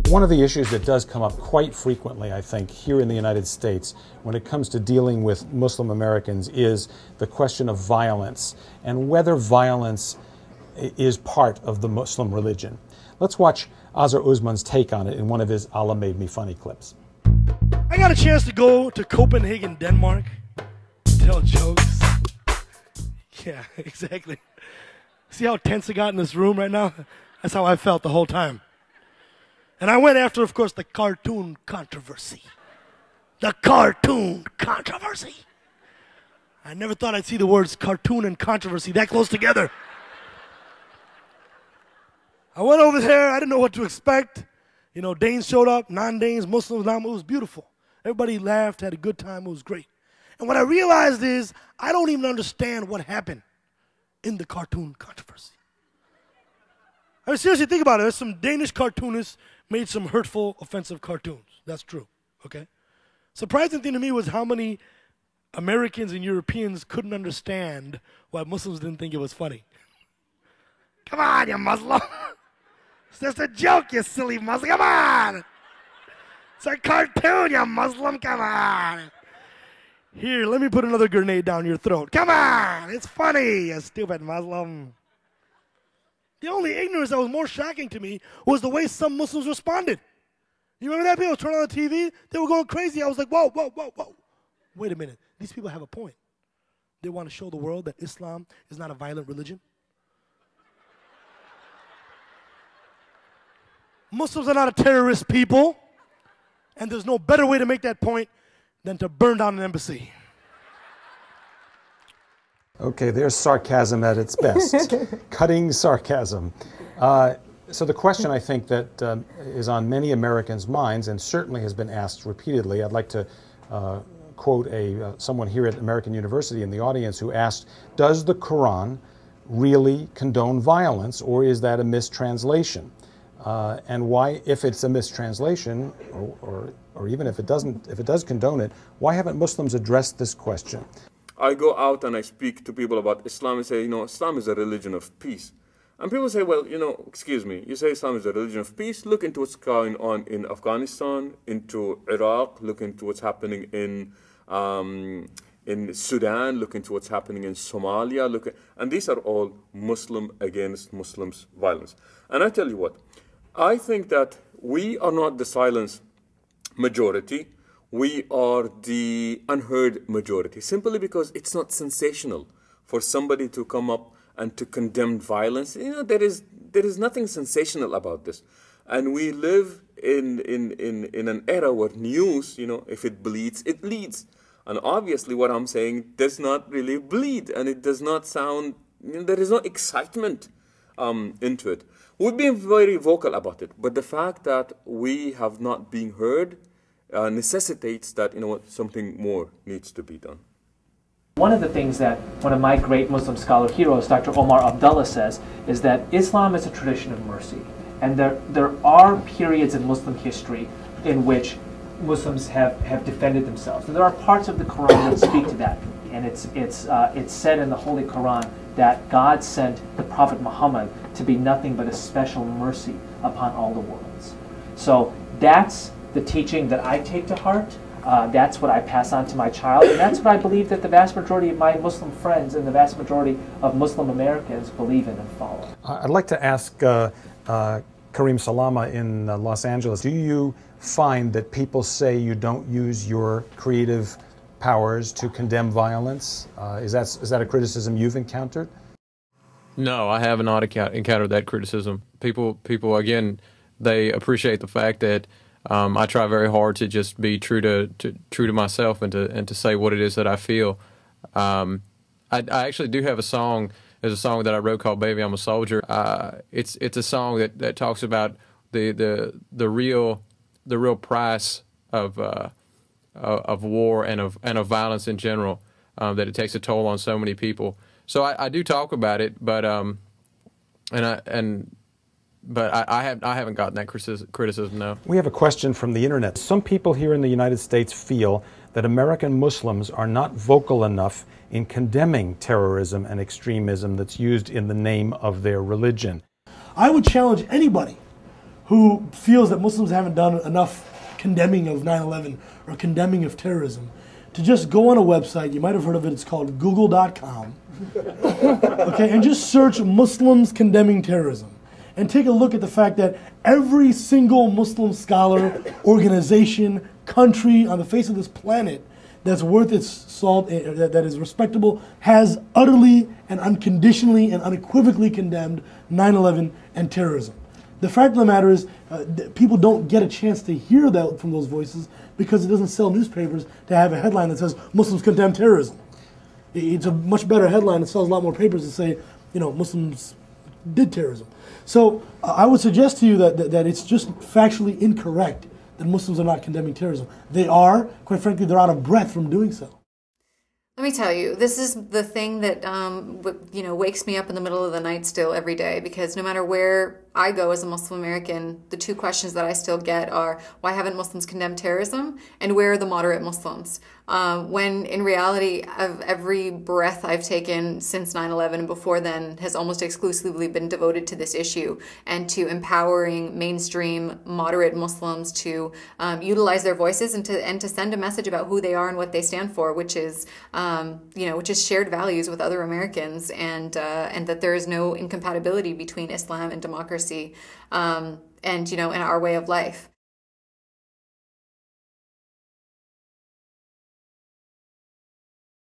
One of the issues that does come up quite frequently, I think, here in the United States when it comes to dealing with Muslim Americans is the question of violence and whether violence is part of the Muslim religion. Let's watch Azar Usman's take on it in one of his Allah Made Me Funny clips. I got a chance to go to Copenhagen, Denmark, tell jokes. Yeah, exactly. See how tense it got in this room right now? That's how I felt the whole time. And I went after, of course, the cartoon controversy. The cartoon controversy. I never thought I'd see the words cartoon and controversy that close together. I went over there, I didn't know what to expect. You know, Danes showed up, non-Danes, Muslims, it was beautiful. Everybody laughed, had a good time, it was great. And what I realized is, I don't even understand what happened in the cartoon controversy. I mean, seriously, think about it. There's some Danish cartoonists made some hurtful, offensive cartoons. That's true, okay? Surprising thing to me was how many Americans and Europeans couldn't understand why Muslims didn't think it was funny. Come on, you Muslim. It's just a joke, you silly Muslim. Come on. It's a cartoon, you Muslim. Come on. Here, let me put another grenade down your throat. Come on. It's funny, you stupid Muslim. The only ignorance that was more shocking to me was the way some Muslims responded. You remember that? People turned on the TV, they were going crazy. I was like, whoa, whoa, whoa, whoa. Wait a minute. These people have a point. They want to show the world that Islam is not a violent religion. Muslims are not a terrorist people, and there's no better way to make that point than to burn down an embassy. Okay, there's sarcasm at its best. Cutting sarcasm. So the question I think that is on many Americans' minds and certainly has been asked repeatedly, I'd like to quote someone here at American University in the audience who asked, does the Quran really condone violence, or is that a mistranslation? And why, if it's a mistranslation, or even if it does condone it, why haven't Muslims addressed this question? I go out and I speak to people about Islam and say, you know, Islam is a religion of peace. And people say, well, you know, excuse me, you say Islam is a religion of peace, look into what's going on in Afghanistan, into Iraq, look into what's happening in Sudan, look into what's happening in Somalia, and these are all Muslim against Muslims violence. And I tell you what, I think that we are not the silent majority. We are the unheard majority, simply because it's not sensational for somebody to come up and to condemn violence. You know, there is nothing sensational about this. And we live in an era where news, you know, if it bleeds, it leads. And obviously what I'm saying does not really bleed, and it does not sound, you know, there is no excitement into it. We've been very vocal about it, but the fact that we have not been heard necessitates that, you know what, something more needs to be done. One of the things that one of my great Muslim scholar heroes, Dr. Omar Abdullah, says is that Islam is a tradition of mercy. And there are periods in Muslim history in which Muslims have defended themselves. And there are parts of the Quran that speak to that. And it's said in the Holy Quran that God sent the Prophet Muhammad to be nothing but a special mercy upon all the worlds. So that's the teaching that I take to heart. That's what I pass on to my child, and that's what I believe that the vast majority of my Muslim friends and the vast majority of Muslim Americans believe in and follow. I'd like to ask Kareem Salama in Los Angeles, do you find that people say you don't use your creative powers to condemn violence? Is that a criticism you've encountered? No, I have not encountered that criticism. People again, they appreciate the fact that I try very hard to just be true to myself and to say what it is that I feel. I actually do have a song. There's a song that I wrote called "Baby, I'm a Soldier." It's a song that talks about the real price of war and of violence in general, that it takes a toll on so many people. So I do talk about it, but I haven't gotten that criticism, no. We have a question from the internet. Some people here in the United States feel that American Muslims are not vocal enough in condemning terrorism and extremism that's used in the name of their religion. I would challenge anybody who feels that Muslims haven't done enough condemning of 9/11 or condemning of terrorism to just go on a website. You might have heard of it. It's called google.com. Okay, and just search Muslims condemning terrorism and take a look at the fact that every single Muslim scholar, organization, country on the face of this planet that's worth its salt, that is respectable, has utterly and unconditionally and unequivocally condemned 9/11 and terrorism. The fact of the matter is, people don't get a chance to hear that from those voices because it doesn't sell newspapers to have a headline that says Muslims condemn terrorism. It's a much better headline. It sells a lot more papers to say, Muslims did terrorism. So I would suggest to you that it's just factually incorrect that Muslims are not condemning terrorism. They are. Quite frankly, they're out of breath from doing so. Let me tell you, this is the thing that wakes me up in the middle of the night still every day, because no matter where I go as a Muslim American, the two questions that I still get are, why haven't Muslims condemned terrorism? And where are the moderate Muslims? When in reality, of every breath I've taken since 9/11 and before then has almost exclusively been devoted to this issue and to empowering mainstream moderate Muslims to utilize their voices and to send a message about who they are and what they stand for, which is shared values with other Americans, and that there is no incompatibility between Islam and democracy, and our way of life.